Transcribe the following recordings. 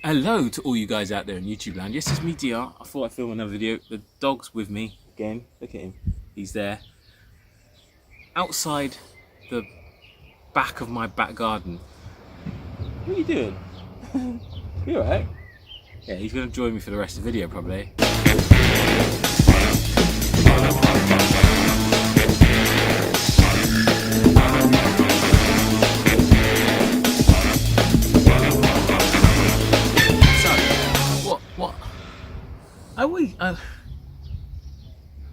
Hello to all you guys out there in YouTube land. Yes, it's me, DR. I thought I'd film another video. The dog's with me again. Look at him. He's there. Outside the back of my back garden. What are you doing? You alright? Yeah, he's going to join me for the rest of the video probably. I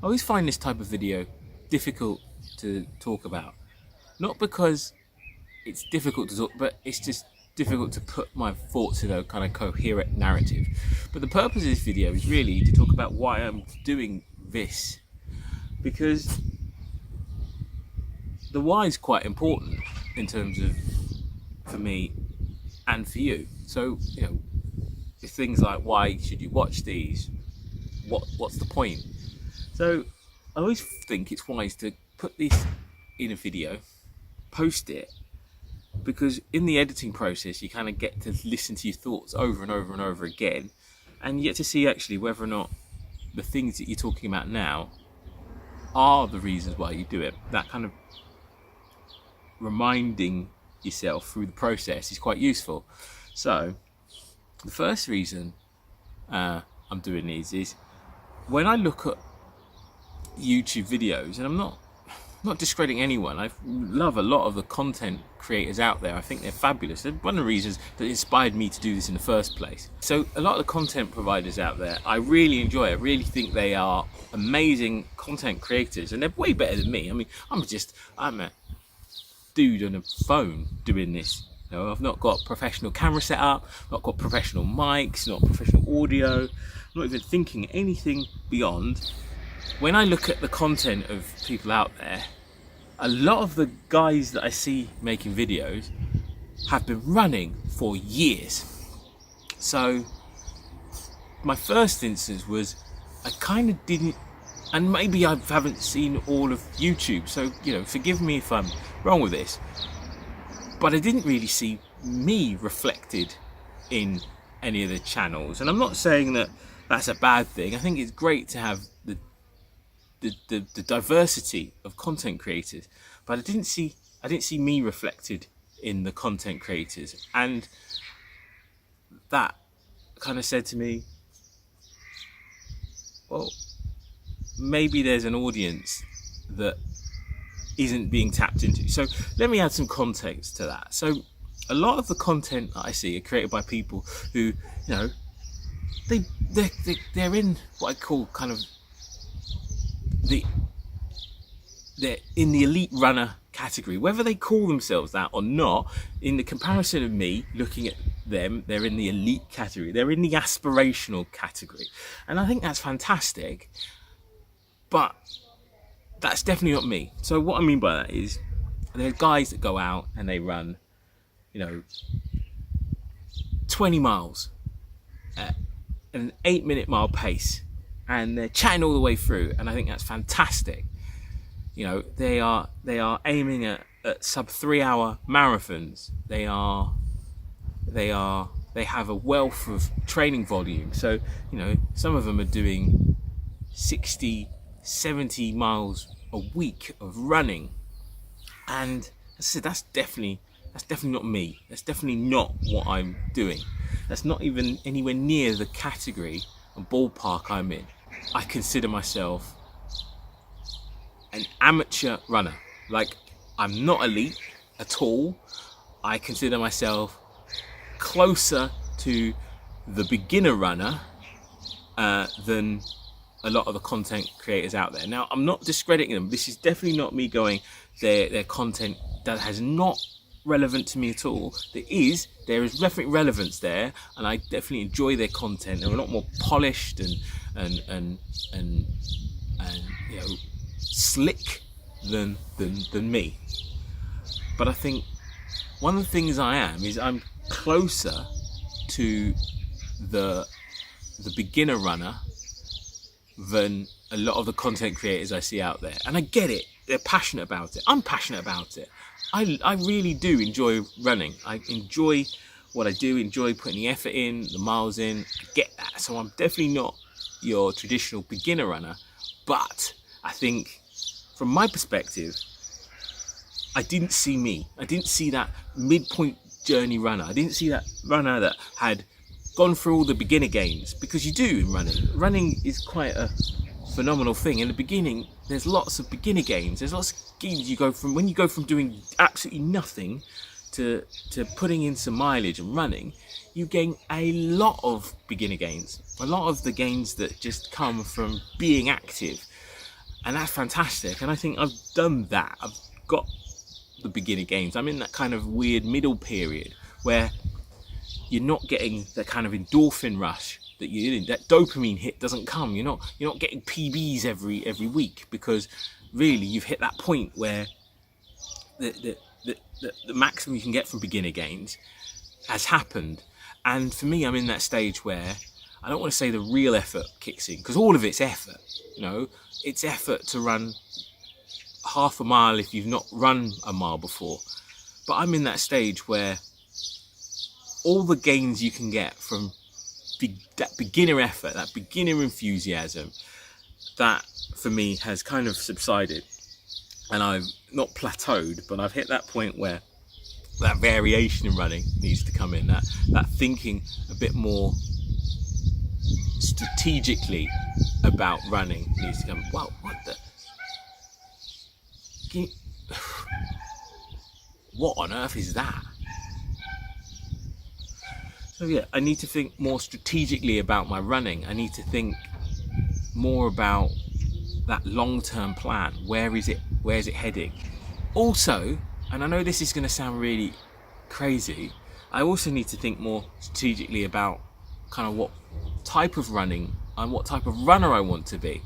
always find this type of video difficult to talk about. Not because it's difficult to talk, but it's just difficult to put my thoughts in a kind of coherent narrative. But the purpose of this video is really to talk about why I'm doing this. Because the why is quite important in terms of, for me and for you. So, you know, it's things like, why should you watch these? What's the point? So I always think it's wise to put this in a video, post it, because in the editing process you kind of get to listen to your thoughts over and over and over again, and you get to see actually whether or not the things that you're talking about now are the reasons why you do it. That kind of reminding yourself through the process is quite useful. So the first reason I'm doing these is when I look at YouTube videos, and I'm not discrediting anyone. I love a lot of the content creators out there. I think they're fabulous. They're one of the reasons that inspired me to do this in the first place. So a lot of the content providers out there, I really enjoy. I really think they are amazing content creators, and they're way better than me. I mean, I'm a dude on a phone doing this. You know, I've not got professional camera set up, not got professional mics, not professional audio. I'm not even thinking anything beyond. When I look at the content of people out there, a lot of the guys that I see making videos have been running for years. So my first instance was I kind of didn't, and maybe I haven't seen all of YouTube, so you know, forgive me if I'm wrong with this, but I didn't really see me reflected in any of the channels. And I'm not saying that that's a bad thing. I think it's great to have the diversity of content creators, but I didn't see me reflected in the content creators, and that kind of said to me, well, maybe there's an audience that isn't being tapped into. So let me add some context to that. So a lot of the content that I see are created by people who, you know, they're in what I call kind of they're in the elite runner category. Whether they call themselves that or not, in the comparison of me looking at them, they're in the elite category. They're in the aspirational category, and I think that's fantastic. But that's definitely not me. So what I mean by that is, there are guys that go out and they run, you know, 20 miles at an 8-minute mile pace, and they're chatting all the way through, and I think that's fantastic. You know, they are aiming at sub 3-hour marathons. They have a wealth of training volume. So, you know, some of them are doing 60, 70 miles a week of running, and as I said, that's definitely not me. That's definitely not what I'm doing. That's not even anywhere near the category and ballpark I'm in. I consider myself an amateur runner. Like, I'm not elite at all. I consider myself closer to the beginner runner than a lot of the content creators out there. Now, I'm not discrediting them. This is definitely not me going, their content that has not relevant to me at all. There is definitely relevance there, and I definitely enjoy their content. They're a lot more polished and you know, slick than me. But I think one of the things I'm closer to the beginner runner than a lot of the content creators I see out there. And I get it. They're passionate about it. I'm passionate about it. I really do enjoy running. I enjoy what I do enjoy putting the effort in, the miles in, I get that. So I'm definitely not your traditional beginner runner, but I think from my perspective, I didn't see that midpoint journey runner. I didn't see that runner that had gone through all the beginner gains, because you do in running. Running is quite a phenomenal thing. In the beginning, there's lots of beginner gains. There's lots of gains you go from when you go from doing absolutely nothing to putting in some mileage and running. You gain a lot of beginner gains, a lot of the gains that just come from being active, and that's fantastic. And I think I've done that. I've got the beginner gains. I'm in that kind of weird middle period where you're not getting that kind of endorphin rush that that dopamine hit doesn't come. You're not getting PBs every week, because really you've hit that point where the maximum you can get from beginner gains has happened. And for me, I'm in that stage where I don't want to say the real effort kicks in, because all of it's effort. It's effort to run half a mile if you've not run a mile before. But I'm in that stage where all the gains you can get from that beginner effort, that beginner enthusiasm, that for me has kind of subsided, and I've not plateaued, but I've hit that point where that variation in running needs to come in, that thinking a bit more strategically about running needs to come. Wow, what on earth is that? So yeah, I need to think more strategically about my running. I need to think more about that long-term plan. Where is it heading? Also, and I know this is going to sound really crazy, I also need to think more strategically about kind of what type of running and what type of runner I want to be.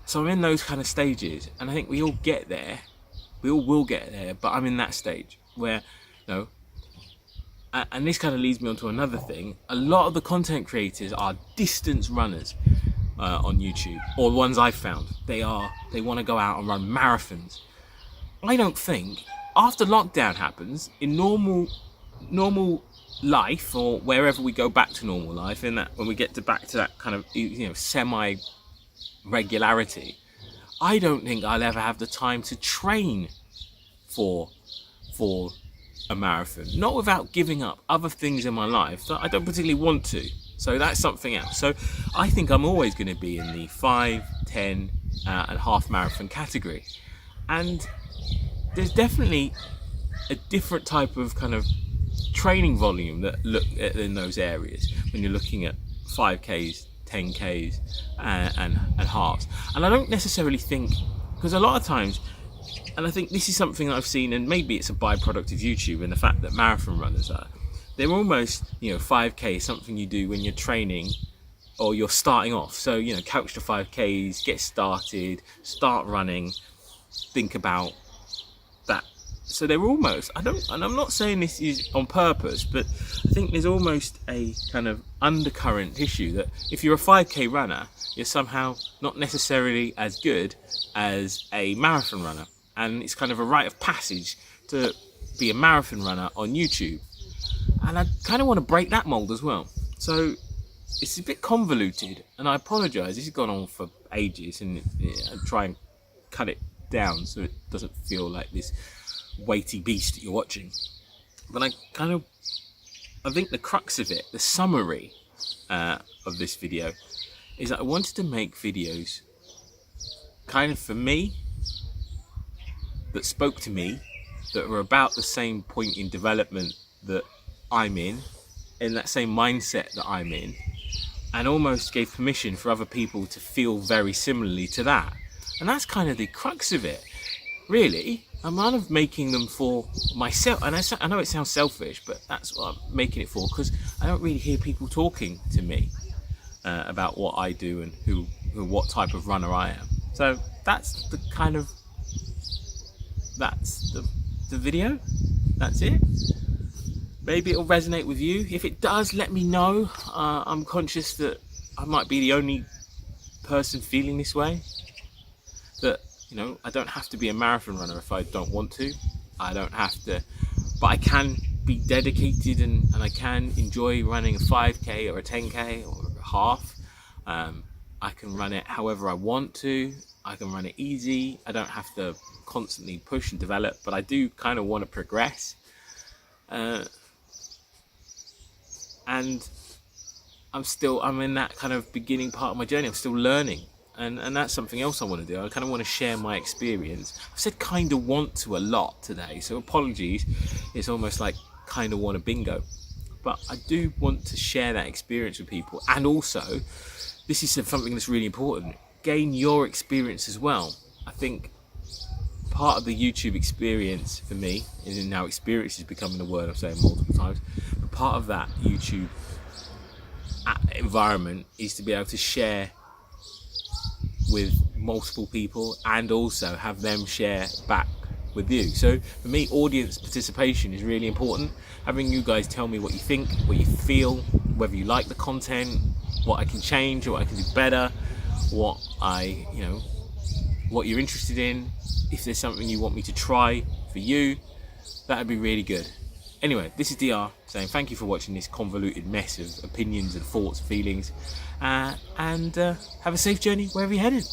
So I'm in those kind of stages, and I think we all get there. We all will get there, but I'm in that stage where, and this kind of leads me on to another thing. A lot of the content creators are distance runners on YouTube, or the ones I've found. They want to go out and run marathons. I don't think, after lockdown happens, in normal life, or wherever we go back to normal life, in that when we get back to that kind of semi regularity, I don't think I'll ever have the time to train for a marathon, not without giving up other things in my life that I don't particularly want to. So that's something else. So I think I'm always going to be in the 5, 10 and half marathon category, and there's definitely a different type of kind of training volume that look at in those areas when you're looking at 5Ks, 10Ks and halves. And I don't necessarily think, because a lot of times, and I think this is something that I've seen, and maybe it's a byproduct of YouTube and the fact that marathon runners they're almost, 5K is something you do when you're training or you're starting off. So, couch to 5Ks, get started, start running, think about that. So they're almost, and I'm not saying this is on purpose, but I think there's almost a kind of undercurrent issue that if you're a 5K runner, you're somehow not necessarily as good as a marathon runner. And it's kind of a rite of passage to be a marathon runner on YouTube. And I kind of want to break that mold as well. So it's a bit convoluted, and I apologise. This has gone on for ages, and I try and cut it down so it doesn't feel like this weighty beast that you're watching. But I think the crux of it, the summary of this video, is that I wanted to make videos kind of for me, that spoke to me, that were about the same point in development that I'm in that same mindset that I'm in, and almost gave permission for other people to feel very similarly to that. And that's kind of the crux of it, really. I'm kind of making them for myself, and I know it sounds selfish, but that's what I'm making it for, because I don't really hear people talking to me about what I do and what type of runner I am. So that's the kind of, that's the video. That's it. Maybe it'll resonate with you. If it does, let me know. I'm conscious that I might be the only person feeling this way. That, I don't have to be a marathon runner if I don't want to. I don't have to, but I can be dedicated and I can enjoy running a 5k or a 10k or a half. I can run it however I want to. I can run it easy. I don't have to constantly push and develop, but I do kind of want to progress. And I'm in that kind of beginning part of my journey. I'm still learning. And that's something else I want to do. I kind of want to share my experience. I've said kind of want to a lot today, so apologies. It's almost like kind of want to bingo. But I do want to share that experience with people. And also, this is something that's really important. Gain your experience as well. I think part of the YouTube experience for me, and now experience is becoming a word I'm saying multiple times, but part of that YouTube environment is to be able to share with multiple people and also have them share back with you. So for me, audience participation is really important. Having you guys tell me what you think, what you feel, whether you like the content, what I can change, what I can do better, what you're interested in, if there's something you want me to try for you, that would be really good. Anyway, this is DR saying thank you for watching this convoluted mess of opinions and thoughts and feelings, and have a safe journey wherever you're headed.